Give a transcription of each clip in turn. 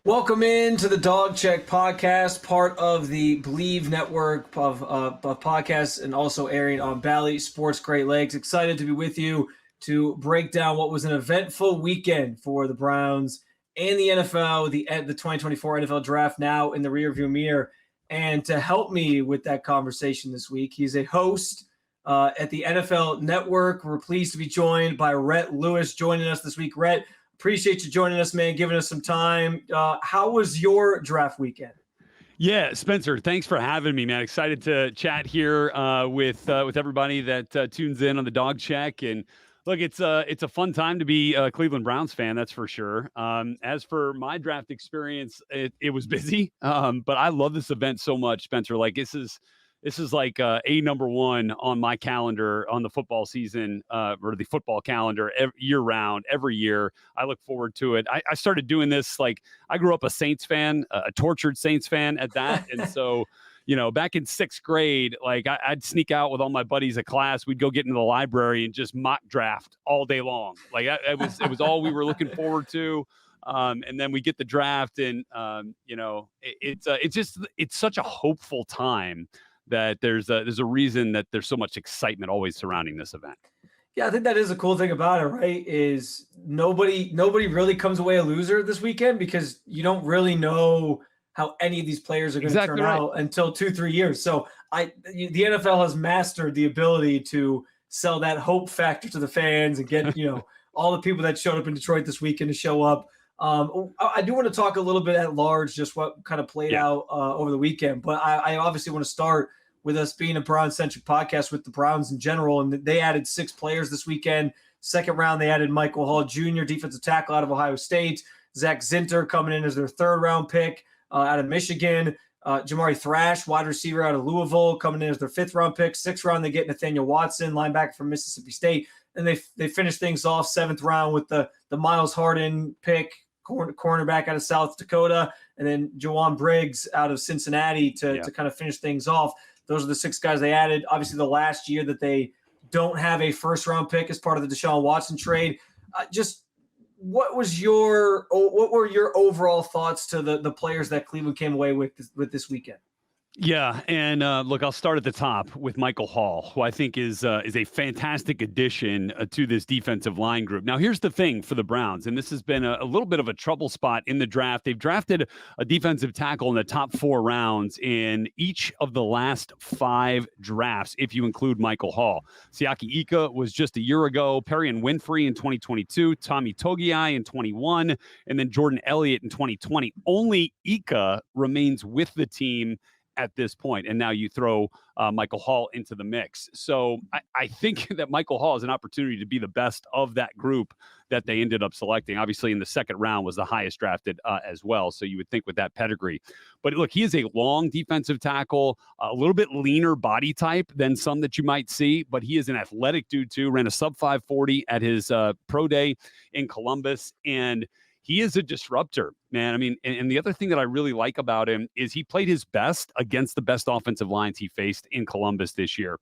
Welcome in to the Dog Check podcast, part of the Believe network of podcasts and also airing on Bally Sports Great Lakes. Excited to be with you to break down what was an eventful weekend for the Browns and the NFL, the 2024 NFL Draft now in the rearview mirror. And to help me with that conversation this week, he's a host at the NFL Network. We're pleased to be joined by Rhett Lewis joining us this week. Rhett, appreciate you joining us, man, giving us some time. How was your draft weekend? Yeah, Spencer, thanks for having me, man. Excited to chat here with everybody that tunes in on the Dog Check. And look, it's a fun time to be a Cleveland Browns fan, that's for sure. As for my draft experience, it was busy, but I love this event so much, Spencer. Like this is like a number one on my calendar on the football season or the football calendar year round, every year. I look forward to it. I started doing this, like, I grew up a Saints fan, a tortured Saints fan at that. And so, back in sixth grade, like I'd sneak out with all my buddies at class. We'd go get into the library and just mock draft all day long. Like it was all we were looking forward to. And then we get the draft and, it's such a hopeful time that there's a reason that there's so much excitement always surrounding this event. Yeah, I think that is a cool thing about it, right? Is nobody really comes away a loser this weekend because you don't really know how any of these players are going to turn out until 2-3 years. So the NFL has mastered the ability to sell that hope factor to the fans and get, all the people that showed up in Detroit this weekend to show up. I do want to talk a little bit at large, just what kind of played out over the weekend, but I obviously want to start with us being a Browns-centric podcast with the Browns in general, and they added 6 players this weekend. Second round, they added Michael Hall Jr., defensive tackle out of Ohio State. Zak Zinter coming in as their third-round pick out of Michigan. Jamari Thrash, wide receiver out of Louisville, coming in as their fifth-round pick. Sixth round, they get Nathaniel Watson, linebacker from Mississippi State. And they finish things off seventh round with the Miles Harden pick, cornerback out of South Dakota, and then Jawan Briggs out of Cincinnati to kind of finish things off. Those are the 6 guys they added. Obviously, the last year that they don't have a first-round pick as part of the Deshaun Watson trade. Just what were your overall thoughts to the players that Cleveland came away with this weekend? Yeah, and look, I'll start at the top with Michael Hall, who I think is a fantastic addition to this defensive line group. Now, here's the thing for the Browns, and this has been a little bit of a trouble spot in the draft. They've drafted a defensive tackle in the top 4 rounds in each of the last 5 drafts, if you include Michael Hall. Siaki Ika was just a year ago, Perrion Winfrey in 2022, Tommy Togiai in 21, and then Jordan Elliott in 2020. Only Ika remains with the team at this point, and now you throw Michael Hall into the mix. So I think that Michael Hall is an opportunity to be the best of that group that they ended up selecting. Obviously, in the second round was the highest drafted as well, so you would think with that pedigree. But look, he is a long defensive tackle, a little bit leaner body type than some that you might see, but he is an athletic dude too, ran a sub 540 at his pro day in Columbus, and he is a disruptor, man. I mean, and the other thing that I really like about him is he played his best against the best offensive lines he faced in Columbus this year.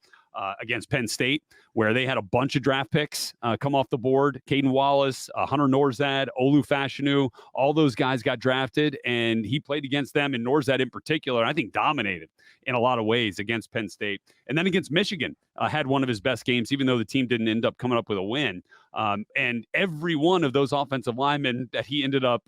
Against Penn State, where they had a bunch of draft picks come off the board. Caden Wallace, Hunter Norzad, Olu Fashanu, all those guys got drafted, and he played against them, and Norzad in particular, I think dominated in a lot of ways against Penn State. And then against Michigan, had one of his best games, even though the team didn't end up coming up with a win. And every one of those offensive linemen that he ended up,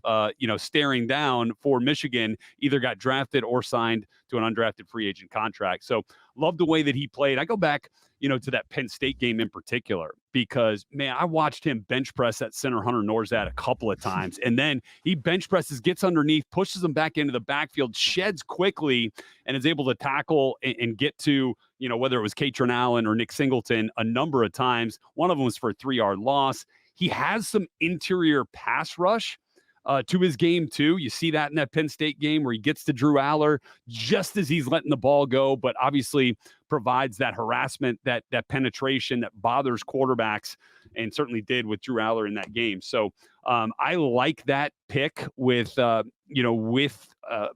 staring down for Michigan either got drafted or signed to an undrafted free agent contract. So love the way that he played. I go back, to that Penn State game in particular, because, man, I watched him bench press at center Hunter Norzad a couple of times, and then he bench presses, gets underneath, pushes him back into the backfield, sheds quickly, and is able to tackle and get to, whether it was Katron Allen or Nick Singleton a number of times. One of them was for a 3-yard loss. He has some interior pass rush to his game, too. You see that in that Penn State game where he gets to Drew Aller just as he's letting the ball go, but obviously provides that harassment, that penetration that bothers quarterbacks, and certainly did with Drew Aller in that game. So I like that pick with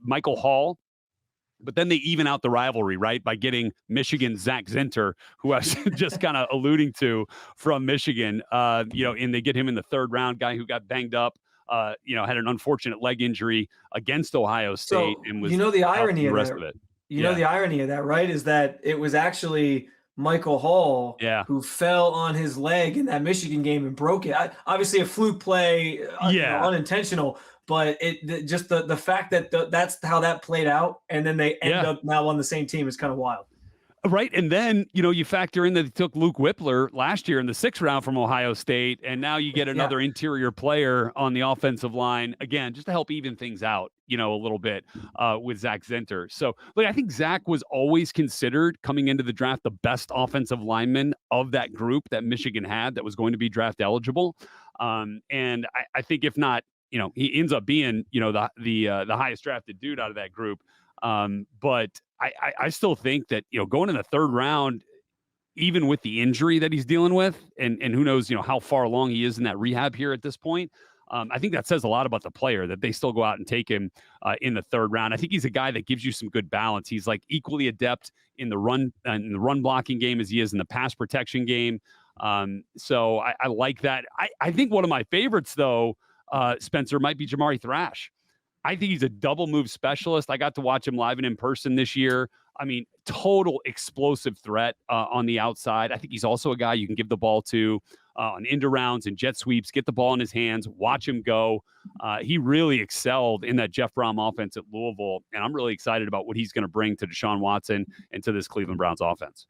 Michael Hall. But then they even out the rivalry, right, by getting Michigan's Zak Zinter, who I was just kind of alluding to from Michigan, and they get him in the third round, guy who got banged up had an unfortunate leg injury against Ohio State So and you was know the out for irony the of rest that. of it. You know Yeah. the irony of that, right? Is that it was actually Michael Hall Yeah. who fell on his leg in that Michigan game and broke it. Obviously, a fluke play, Yeah. unintentional. But just the fact that that's how that played out, and then they end Yeah. up now on the same team is kind of wild. Right. And then, you factor in that they took Luke Whippler last year in the 6th round from Ohio State. And now you get Yeah. another interior player on the offensive line, again, just to help even things out, a little bit with Zak Zinter. So, look, I think Zach was always considered coming into the draft the best offensive lineman of that group that Michigan had that was going to be draft eligible. And I think if not, he ends up being, the highest drafted dude out of that group. But I still think that, going in the 3rd round, even with the injury that he's dealing with, and who knows, how far along he is in that rehab here at this point. I think that says a lot about the player that they still go out and take him in the 3rd round. I think he's a guy that gives you some good balance. He's like equally adept in the run blocking game as he is in the pass protection game. So I like that. I think one of my favorites though, Spencer, might be Jamari Thrash. I think he's a double move specialist. I got to watch him live and in person this year. I mean, total explosive threat on the outside. I think he's also a guy you can give the ball to on end rounds and jet sweeps, get the ball in his hands, watch him go. He really excelled in that Jeff Brom offense at Louisville, and I'm really excited about what he's going to bring to Deshaun Watson and to this Cleveland Browns offense.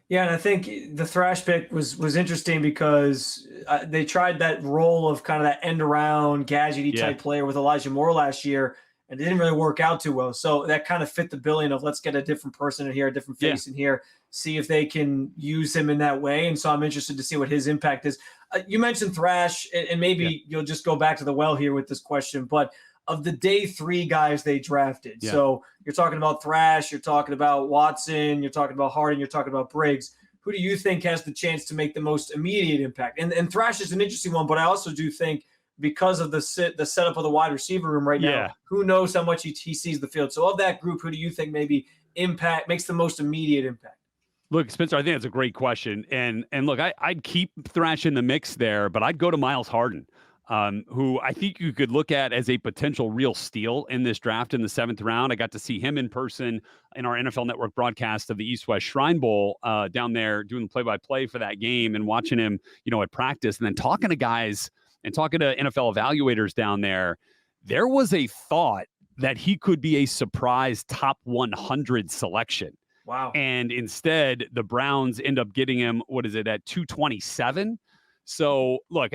Yeah, and I think the Thrash pick was interesting because they tried that role of kind of that end around gadgety type player with Elijah Moore last year, and it didn't really work out too well. So that kind of fit the billing of let's get a different person in here, a different face in here, see if they can use him in that way. And so I'm interested to see what his impact is. You mentioned Thrash, and maybe you'll just go back to the well here with this question, but of the day 3 guys they drafted. Yeah. So you're talking about Thrash, you're talking about Watson, you're talking about Harden, you're talking about Briggs. Who do you think has the chance to make the most immediate impact? And Thrash is an interesting one, but I also do think because of the setup of the wide receiver room right now, who knows how much he sees the field. So of that group, who do you think maybe makes the most immediate impact? Look, Spencer, I think that's a great question. And look, I'd keep Thrash in the mix there, but I'd go to Miles Harden. Who I think you could look at as a potential real steal in this draft in the 7th round. I got to see him in person in our NFL Network broadcast of the East-West Shrine Bowl down there doing the play-by-play for that game and watching him, at practice and then talking to guys and talking to NFL evaluators down there. There was a thought that he could be a surprise top 100 selection. Wow. And instead, the Browns end up getting him, at 227? So, look,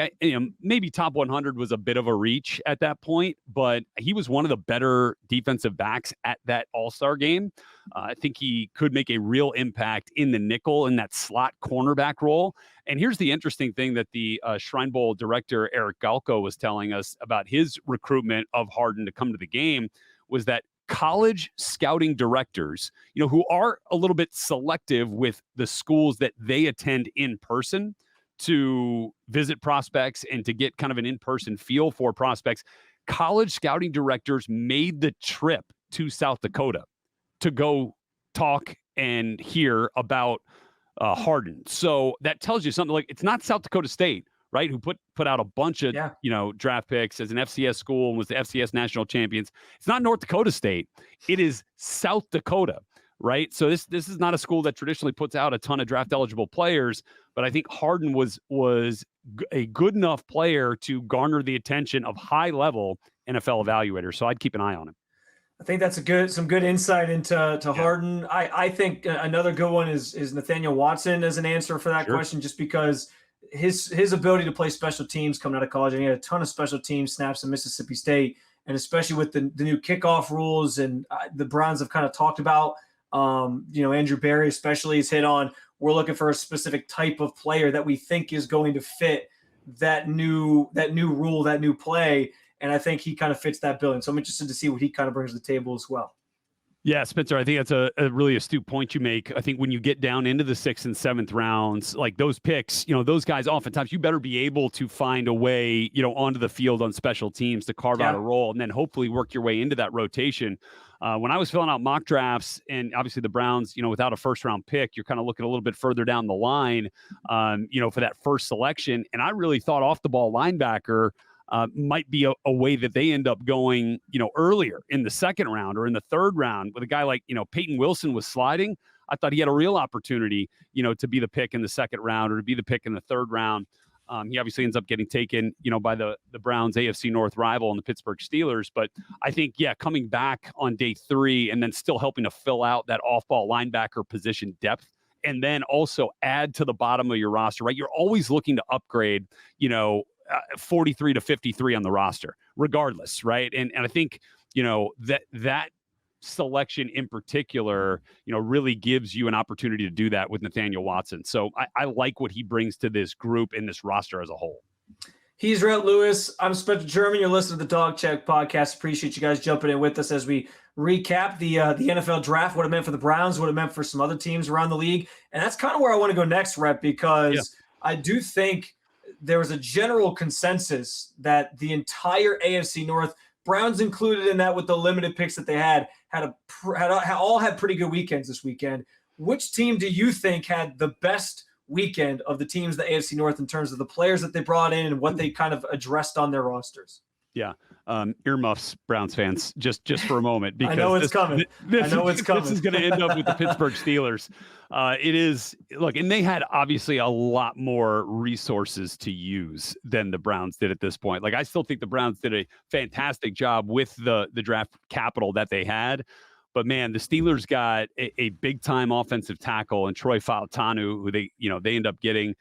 maybe top 100 was a bit of a reach at that point, but he was one of the better defensive backs at that All-Star game. I think he could make a real impact in the nickel in that slot cornerback role. And here's the interesting thing that the Shrine Bowl director, Eric Galko, was telling us about his recruitment of Harden to come to the game was that college scouting directors, who are a little bit selective with the schools that they attend in person, to visit prospects and to get kind of an in-person feel for prospects, college scouting directors made the trip to South Dakota to go talk and hear about Harden. So that tells you something. Like, it's not South Dakota State, right, who put out a bunch of draft picks as an FCS school and was the FCS national champions. It's not North Dakota State. It is South Dakota. Right. So this is not a school that traditionally puts out a ton of draft eligible players, but I think Harden was a good enough player to garner the attention of high level NFL evaluators. So I'd keep an eye on him. I think that's some good insight into Harden. I think another good one is Nathaniel Watson as an answer for that question, just because his ability to play special teams coming out of college, and he had a ton of special team snaps in Mississippi State, and especially with the new kickoff rules, and the Browns have kind of talked about. Andrew Berry especially is hit on. We're looking for a specific type of player that we think is going to fit that new rule, that new play. And I think he kind of fits that bill. And so I'm interested to see what he kind of brings to the table as well. Yeah, Spencer, I think that's a really astute point you make. I think when you get down into the 6th and 7th rounds, like those picks, those guys, oftentimes you better be able to find a way, onto the field on special teams to carve out a role and then hopefully work your way into that rotation. When I was filling out mock drafts, and obviously the Browns, without a 1st-round pick, you're kind of looking a little bit further down the line, for that first selection. And I really thought off the ball linebacker might be a way that they end up going, earlier in the second round or in the third round with a guy like, Peyton Wilson was sliding. I thought he had a real opportunity, to be the pick in the second round or to be the pick in the third round. He obviously ends up getting taken, by the Browns' AFC North rival and the Pittsburgh Steelers. But I think, coming back on day 3 and then still helping to fill out that off-ball linebacker position depth and then also add to the bottom of your roster, right? You're always looking to upgrade, 43 to 53 on the roster, regardless, right? And I think, that selection in particular, really gives you an opportunity to do that with Nathaniel Watson. So I like what he brings to this group and this roster as a whole. He's Rhett Lewis. I'm Spencer German. You're listening to the Dog Check Podcast. Appreciate you guys jumping in with us as we recap the NFL draft, what it meant for the Browns, what it meant for some other teams around the league. And that's kind of where I want to go next, Rhett, because I do think there was a general consensus that the entire AFC North, Browns included in that with the limited picks that they had all had pretty good weekends this weekend. Which team do you think had the best weekend of the teams in the AFC North in terms of the players that they brought in and what they kind of addressed on their rosters? Yeah. Earmuffs, Browns fans, just for a moment, because I know it's coming. This is going to end up with the Pittsburgh Steelers. It is, look, and they had obviously a lot more resources to use than the Browns did at this point. Like, I still think the Browns did a fantastic job with the draft capital that they had. But man, the Steelers got a big time offensive tackle and Troy Fautanu, who they end up getting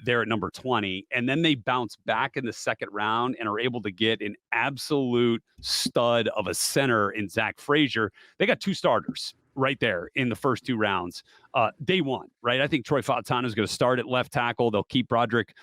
there at number 20. And then they bounce back in the second round and are able to get an absolute stud of a center in Zach Frazier. They got 2 starters right there in the first 2 rounds. Day one, right? I think Troy Fautanu is going to start at left tackle. They'll keep Broderick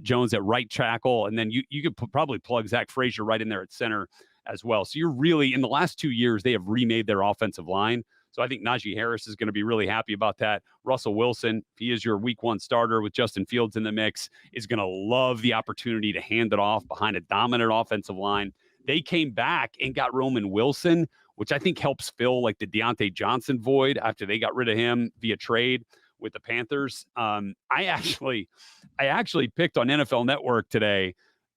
Jones at right tackle. And then you could probably plug Zach Frazier right in there at center as well. So you're really, in the last 2 years, they have remade their offensive line. So I think Najee Harris is going to be really happy about that. Russell Wilson, if he is your week 1 starter with Justin Fields in the mix, is going to love the opportunity to hand it off behind a dominant offensive line. They came back and got Roman Wilson, which I think helps fill like the Deontay Johnson void after they got rid of him via trade with the Panthers. I actually picked on NFL Network today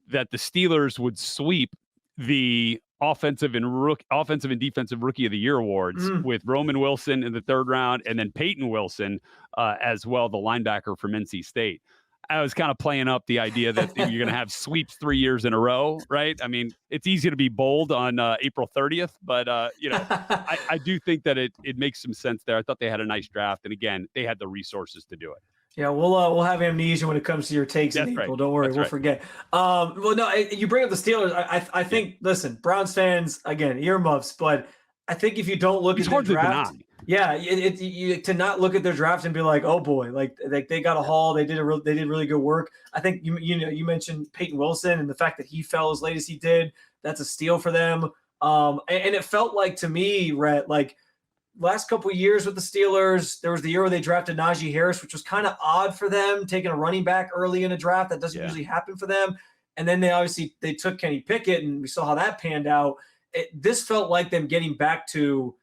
that the Steelers would sweep the offensive and defensive rookie of the year awards with Roman Wilson in the 3rd round and then Peyton Wilson as well, the linebacker from NC State. I was kind of playing up the idea that you're going to have sweeps 3 years in a row, right? I mean, it's easy to be bold on April 30th, but I do think that it makes some sense there. I thought they had a nice draft, and again, they had the resources to do it. Yeah, we'll have amnesia when it comes to your takes in April. Right. Don't worry, we'll forget. Well, no, you bring up the Steelers. I think, listen, Browns fans, again, earmuffs, but I think if you don't look at the draft, to not look at their draft and be like, oh boy, like they got a haul, they did really good work. I think you mentioned Peyton Wilson and the fact that he fell as late as he did. That's a steal for them. And it felt like to me, Rhett, like, last couple of years with the Steelers, there was the year where they drafted Najee Harris, which was kind of odd for them, taking a running back early in a draft. That doesn't usually happen for them. And then they took Kenny Pickett, and we saw how that panned out. This felt like them getting back to,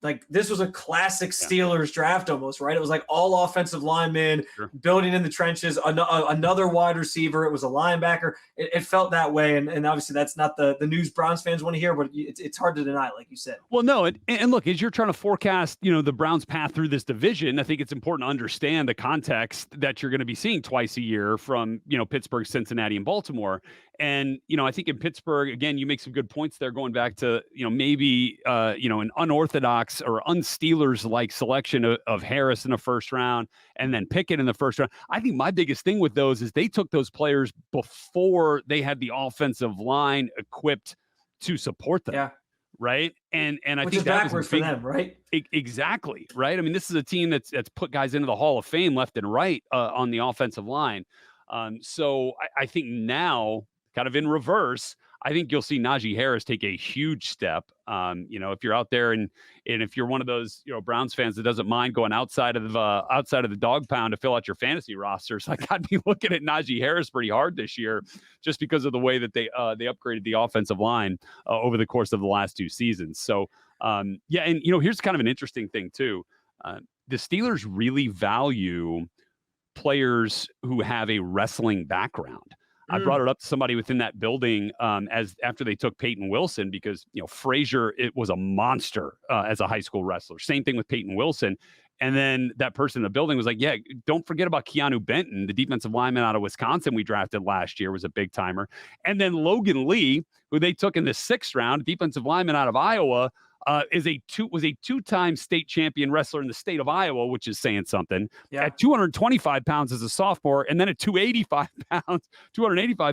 like, this was a classic Steelers draft almost, right? It was like all offensive linemen, building in the trenches, another wide receiver. It was a linebacker. It felt that way. And obviously that's not the news Browns fans want to hear, but it's hard to deny, like you said. Well, no. And look, as you're trying to forecast, the Browns' path through this division, I think it's important to understand the context that you're going to be seeing twice a year from, Pittsburgh, Cincinnati, and Baltimore. And, I think in Pittsburgh, again, you make some good points there going back to, maybe, an unorthodox or un-Steelers-like selection of Harris in the first round and then Pickett in the first round. I think my biggest thing with those is they took those players before they had the offensive line equipped to support them. Yeah. Right. And I think that backwards for them, right? Exactly. Right. I mean, this is a team that's put guys into the Hall of Fame left and right on the offensive line. So I think now, kind of in reverse, I think you'll see Najee Harris take a huge step. If you're out there and if you're one of those, Browns fans that doesn't mind going outside of the dog pound to fill out your fantasy rosters, like, I'd be looking at Najee Harris pretty hard this year, just because of the way that they upgraded the offensive line over the course of the last 2 seasons. So and here's kind of an interesting thing too. The Steelers really value players who have a wrestling background. I brought it up to somebody within that building as after they took Peyton Wilson, because Frazier, it was a monster as a high school wrestler. Same thing with Peyton Wilson. And then that person in the building was like, yeah, don't forget about Keanu Benton, the defensive lineman out of Wisconsin we drafted last year, was a big timer. And then Logan Lee, who they took in the 6th round, defensive lineman out of Iowa, was a 2-time state champion wrestler in the state of Iowa, which is saying something. Yeah. At 225 pounds as a sophomore, and then at 285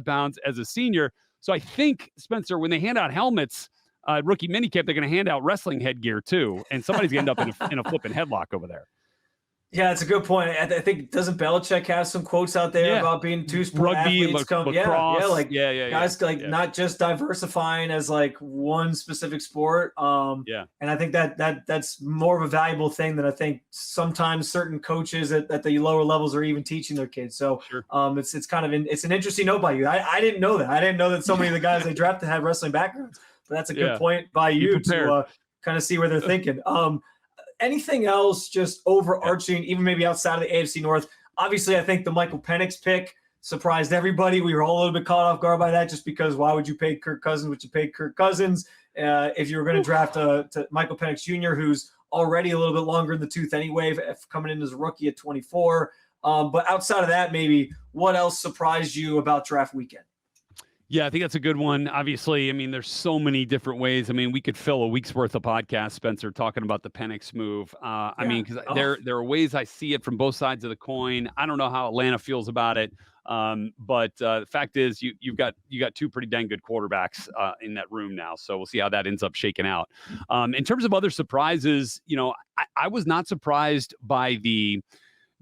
pounds as a senior. So I think, Spencer, when they hand out helmets, rookie minicamp, they're going to hand out wrestling headgear too, and somebody's going to end up in a flipping headlock over there. Yeah, it's a good point. I think, doesn't Belichick have some quotes out there about being two-sport athletes? Guys not just diversifying as like one specific sport. And I think that's more of a valuable thing than I think sometimes certain coaches at the lower levels are even teaching their kids. So it's kind of it's an interesting note by you. I didn't know that. I didn't know that so many of the guys they drafted had wrestling backgrounds. But that's a good point by you to kind of see where they're thinking. Anything else just overarching, even maybe outside of the AFC North? Obviously, I think the Michael Penix pick surprised everybody. We were all a little bit caught off guard by that, just because why would you pay Kirk Cousins what you paid Kirk Cousins if you were going to draft to Michael Penix Jr., who's already a little bit longer in the tooth anyway, coming in as a rookie at 24. But outside of that, maybe what else surprised you about draft weekend? Yeah, I think that's a good one. Obviously, I mean, there's so many different ways. I mean, we could fill a week's worth of podcast, Spencer, talking about the Penix move. I mean, because there are ways I see it from both sides of the coin. I don't know how Atlanta feels about it, but the fact is, you got 2 pretty dang good quarterbacks in that room now. So we'll see how that ends up shaking out. In terms of other surprises, I was not surprised by the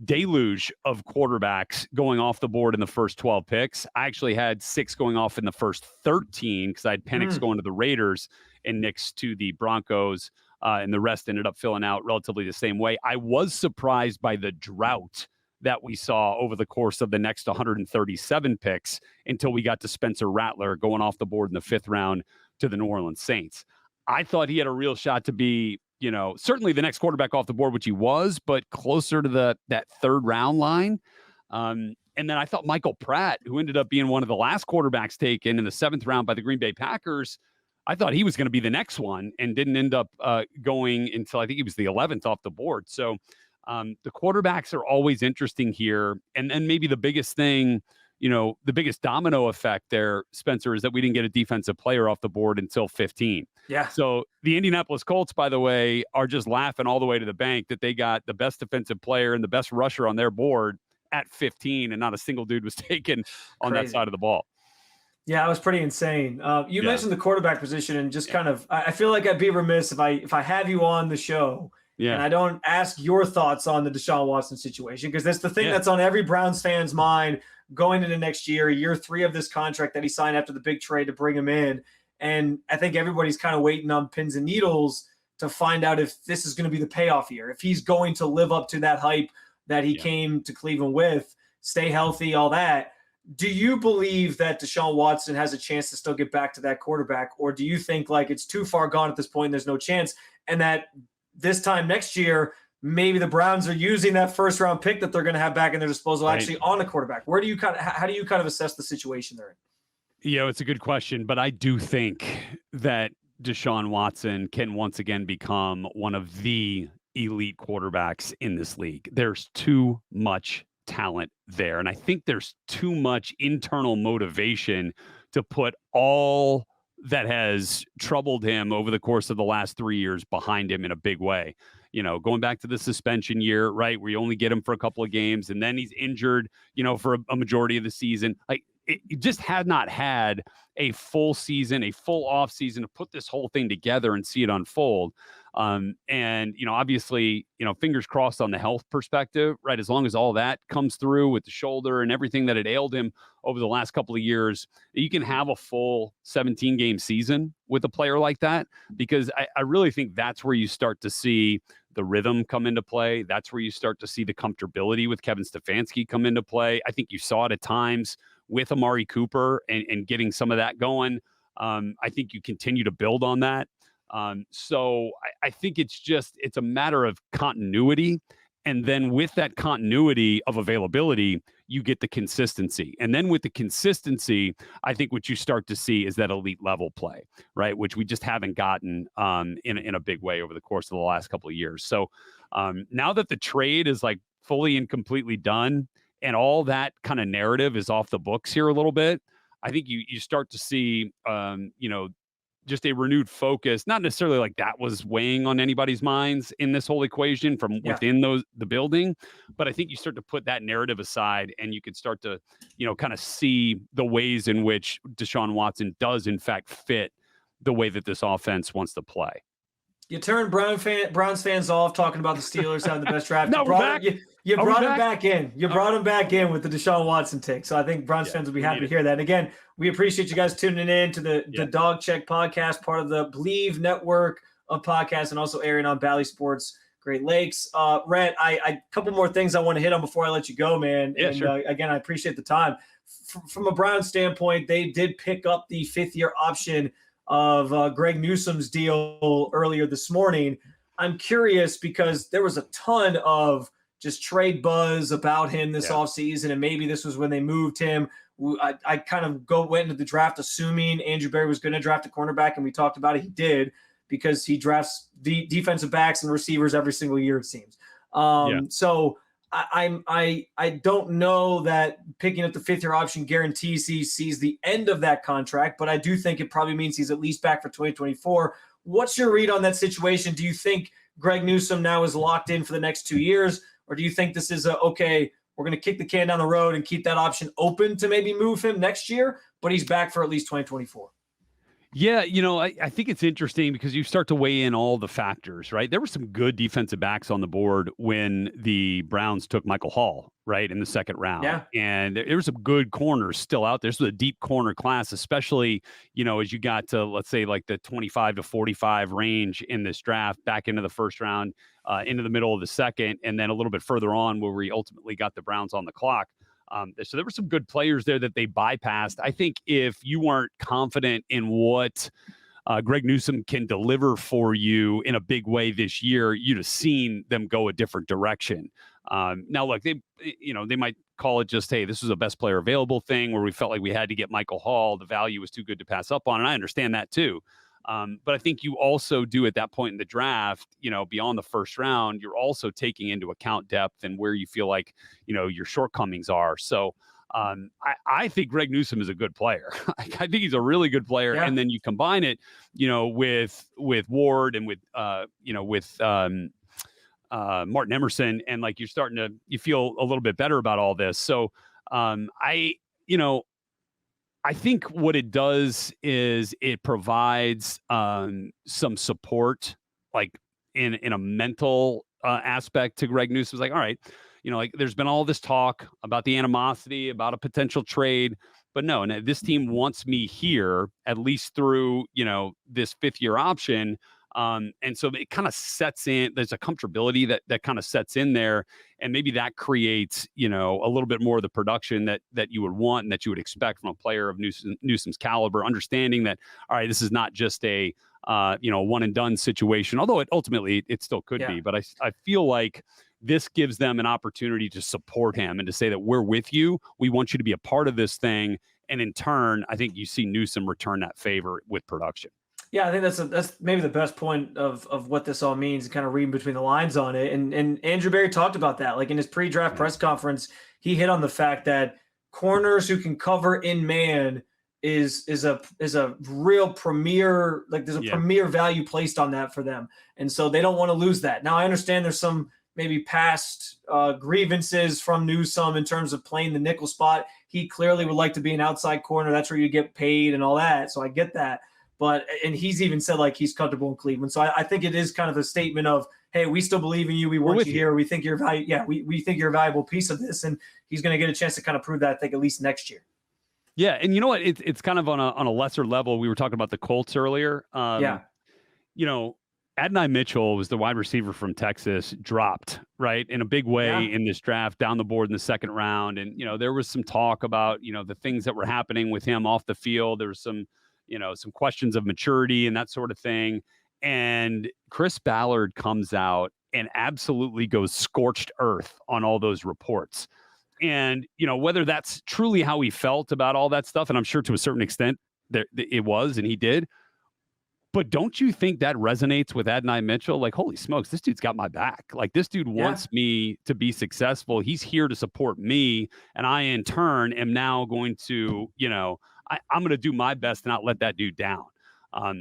deluge of quarterbacks going off the board in the first 12 picks. I actually had 6 going off in the first 13 because I had Penix going to the Raiders and Nix to the Broncos, and the rest ended up filling out relatively the same way. I was surprised by the drought that we saw over the course of the next 137 picks until we got to Spencer Rattler going off the board in the 5th round to the New Orleans Saints. I thought he had a real shot to be certainly the next quarterback off the board, which he was, but closer to that 3rd round line. And then I thought Michael Pratt, who ended up being one of the last quarterbacks taken in the 7th round by the Green Bay Packers, I thought he was going to be the next one and didn't end up going until I think he was the 11th off the board. So the quarterbacks are always interesting here. And then maybe the biggest thing, the biggest domino effect there, Spencer, is that we didn't get a defensive player off the board until 15. Yeah. So the Indianapolis Colts, by the way, are just laughing all the way to the bank that they got the best defensive player and the best rusher on their board at 15, and not a single dude was taken on that side of the ball. Yeah, it was pretty insane. You mentioned the quarterback position, and just kind of, I feel like I'd be remiss if I have you on the show and I don't ask your thoughts on the Deshaun Watson situation, because that's the thing that's on every Browns fan's mind going into next year, year 3 of this contract that he signed after the big trade to bring him in. And I think everybody's kind of waiting on pins and needles to find out if this is going to be the payoff year, if he's going to live up to that hype that he came to Cleveland with, stay healthy, all that. Do you believe that Deshaun Watson has a chance to still get back to that quarterback, or do you think like it's too far gone at this point and there's no chance, and that this time next year, maybe the Browns are using that 1st round pick that they're going to have back in their disposal actually on a quarterback? How do you kind of assess the situation they're in? It's a good question, but I do think that Deshaun Watson can once again become one of the elite quarterbacks in this league. There's too much talent there, and I think there's too much internal motivation to put all that has troubled him over the course of the last 3 years behind him in a big way. Going back to the suspension year, right, where you only get him for a couple of games, and then he's injured, for a majority of the season. Like, it just had not had a full season, a full off season to put this whole thing together and see it unfold. And, obviously, fingers crossed on the health perspective, right? As long as all that comes through with the shoulder and everything that had ailed him over the last couple of years, you can have a full 17-game season with a player like that, because I really think that's where you start to see the rhythm come into play. That's where you start to see the comfortability with Kevin Stefanski come into play. I think you saw it at times with Amari Cooper and getting some of that going. I think you continue to build on that. So I think it's a matter of continuity. And then with that continuity of availability, you get the consistency. And then with the consistency, I think what you start to see is that elite level play, right? Which we just haven't gotten in a big way over the course of the last couple of years. So now that the trade is like fully and completely done and all that kind of narrative is off the books here a little bit, I think you start to see, just a renewed focus, not necessarily like that was weighing on anybody's minds in this whole equation from within the building, but I think you start to put that narrative aside and you could start to, kind of see the ways in which Deshaun Watson does in fact fit the way that this offense wants to play. You turned Browns fans off talking about the Steelers having the best draft. No, you brought him back in. You brought him back in with the Deshaun Watson take. So I think Browns fans will be happy to hear that. And again, we appreciate you guys tuning in to the Dog Check podcast, part of the Believe network of podcasts, and also airing on Bally Sports Great Lakes. Rhett, I couple more things I want to hit on before I let you go, man. Yeah, and sure. Again, I appreciate the time. From a Browns standpoint, they did pick up the 5th-year option of Greg Newsom's deal earlier this morning. I'm curious because there was a ton of just trade buzz about him this offseason, and maybe this was when they moved him. I kind of went into the draft assuming Andrew Berry was going to draft a cornerback, and we talked about it. He did, because he drafts defensive backs and receivers every single year, it seems. So I don't know that picking up the 5th-year option guarantees he sees the end of that contract, but I do think it probably means he's at least back for 2024. What's your read on that situation? Do you think Greg Newsome now is locked in for the next 2 years, or do you think this is okay, we're going to kick the can down the road and keep that option open to maybe move him next year, but he's back for at least 2024? Yeah, I think it's interesting because you start to weigh in all the factors, right? There were some good defensive backs on the board when the Browns took Michael Hall, right, in the 2nd round. Yeah. And there were some good corners still out there. This was a deep corner class, especially, as you got to, let's say, like the 25 to 45 range in this draft, back into the 1st round, into the middle of the 2nd, and then a little bit further on where we ultimately got the Browns on the clock. So there were some good players there that they bypassed. I think if you weren't confident in what Greg Newsome can deliver for you in a big way this year, you'd have seen them go a different direction. Now, look, they might call it just, hey, this was a best player available thing where we felt like we had to get Michael Hall. The value was too good to pass up on. And I understand that too. But I think you also do at that point in the draft, beyond the 1st round, you're also taking into account depth and where you feel like, your shortcomings are. So I think Greg Newsome is a good player. I think he's a really good player. Yeah. And then you combine it, with Ward and with Martin Emerson, and like you feel a little bit better about all this. So I think what it does is it provides some support, like in a mental aspect to Greg Newsome. It's like, all right, like there's been all this talk about the animosity, about a potential trade, but no, and this team wants me here at least through, this 5th-year option. And so it kind of sets in, there's a comfortability that kind of sets in there. And maybe that creates, a little bit more of the production that you would want and that you would expect from a player of Newsome's caliber, understanding that, all right, this is not just a, one and done situation, although it still could be. But I feel like this gives them an opportunity to support him and to say that we're with you. We want you to be a part of this thing. And in turn, I think you see Newsome return that favor with production. Yeah, I think that's maybe the best point of what this all means, and kind of reading between the lines on it. And Andrew Berry talked about that. Like in his pre-draft press conference, he hit on the fact that corners who can cover in man is a real premier, like there's a premier value placed on that for them. And so they don't want to lose that. Now I understand there's some maybe past grievances from Newsome in terms of playing the nickel spot. He clearly would like to be an outside corner. That's where you get paid and all that. So I get that. And he's even said like he's comfortable in Cleveland. So I think it is kind of a statement of, hey, we still believe in you. We want you here. We think you're valuable. Yeah, we think you're a valuable piece of this. And he's going to get a chance to kind of prove that, I think, at least next year. Yeah. And you know what? It's kind of on a lesser level. We were talking about the Colts earlier. Adonai Mitchell was the wide receiver from Texas, dropped, right, in a big way in this draft, down the board in the 2nd round. And, there was some talk about, the things that were happening with him off the field. There was some questions of maturity and that sort of thing. And Chris Ballard comes out and absolutely goes scorched earth on all those reports. And, whether that's truly how he felt about all that stuff, and I'm sure to a certain extent it was, and he did. But don't you think that resonates with Adonai Mitchell? Like, holy smokes, this dude's got my back. Like, this dude wants me to be successful. He's here to support me. And I, in turn, am now going to, I'm going to do my best to not let that dude down.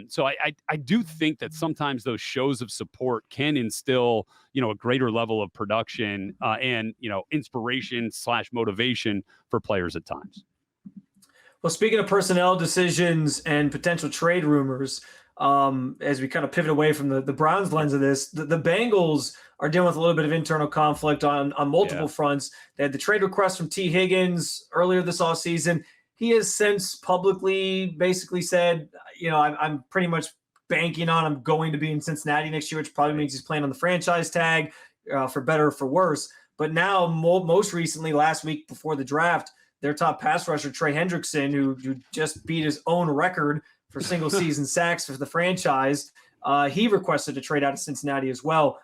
So I do think that sometimes those shows of support can instill, a greater level of production and, inspiration / motivation for players at times. Well, speaking of personnel decisions and potential trade rumors, as we kind of pivot away from the Browns lens of this, the Bengals are dealing with a little bit of internal conflict on multiple fronts. They had the trade request from T. Higgins earlier this offseason. He has since publicly basically said, I'm pretty much banking on him going to be in Cincinnati next year, which probably means he's playing on the franchise tag for better or for worse. But now, most recently, last week before the draft, their top pass rusher, Trey Hendrickson, who just beat his own record for single season sacks for the franchise, he requested a trade out of Cincinnati as well.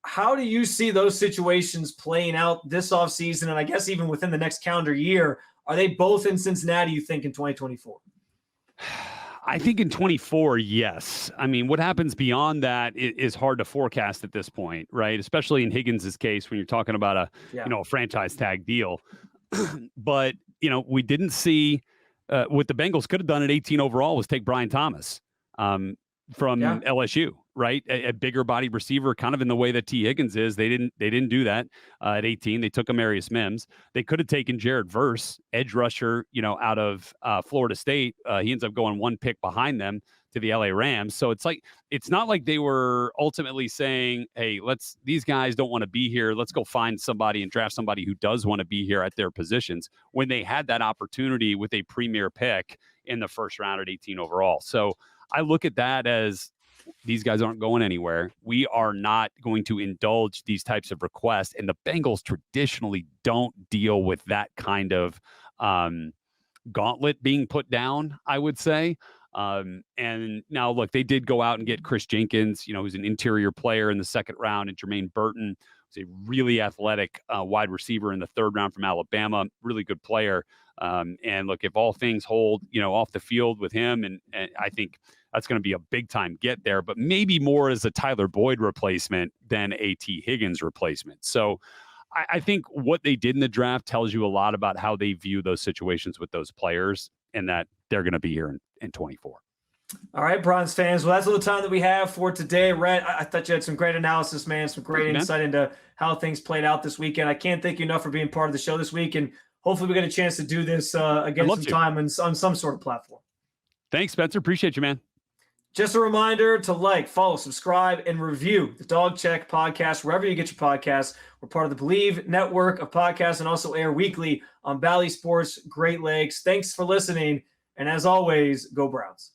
How do you see those situations playing out this offseason, and I guess even within the next calendar year? Are they both in Cincinnati, you think, in 2024? I think in 24, yes. I mean, what happens beyond that is hard to forecast at this point, right? Especially in Higgins' case when you're talking about a franchise tag deal. But, we didn't see what the Bengals could have done at 18 overall was take Brian Thomas from LSU, right? A bigger body receiver, kind of in the way that T. Higgins is. They didn't do that at 18. They took Amarius Mims. They could have taken Jared Verse, edge rusher, out of Florida State. He ends up going one pick behind them to the LA Rams. So it's not like they were ultimately saying, hey, these guys don't want to be here. Let's go find somebody and draft somebody who does want to be here at their positions, when they had that opportunity with a premier pick in the first round at 18 overall. So I look at that as, these guys aren't going anywhere. We are not going to indulge these types of requests. And the Bengals traditionally don't deal with that kind of gauntlet being put down, I would say. And now, look, they did go out and get Chris Jenkins, who's an interior player in the second round, and Jermaine Burton, who's a really athletic wide receiver in the third round from Alabama, really good player. And look, if all things hold, off the field with him, and I think that's going to be a big time get there, but maybe more as a Tyler Boyd replacement than a T. Higgins replacement. So I think what they did in the draft tells you a lot about how they view those situations with those players, and that they're going to be here in 24. All right, Browns fans. Well, that's all the time that we have for today. Rhett, I thought you had some great analysis, man, some great insight into how things played out this weekend. I can't thank you enough for being part of the show this week, and hopefully we get a chance to do this again sometime on some sort of platform. Thanks, Spencer. Appreciate you, man. Just a reminder to like, follow, subscribe, and review the Dog Check podcast wherever you get your podcasts. We're part of the Believe network of podcasts and also air weekly on Bally Sports Great Lakes. Thanks for listening, and as always, go Browns.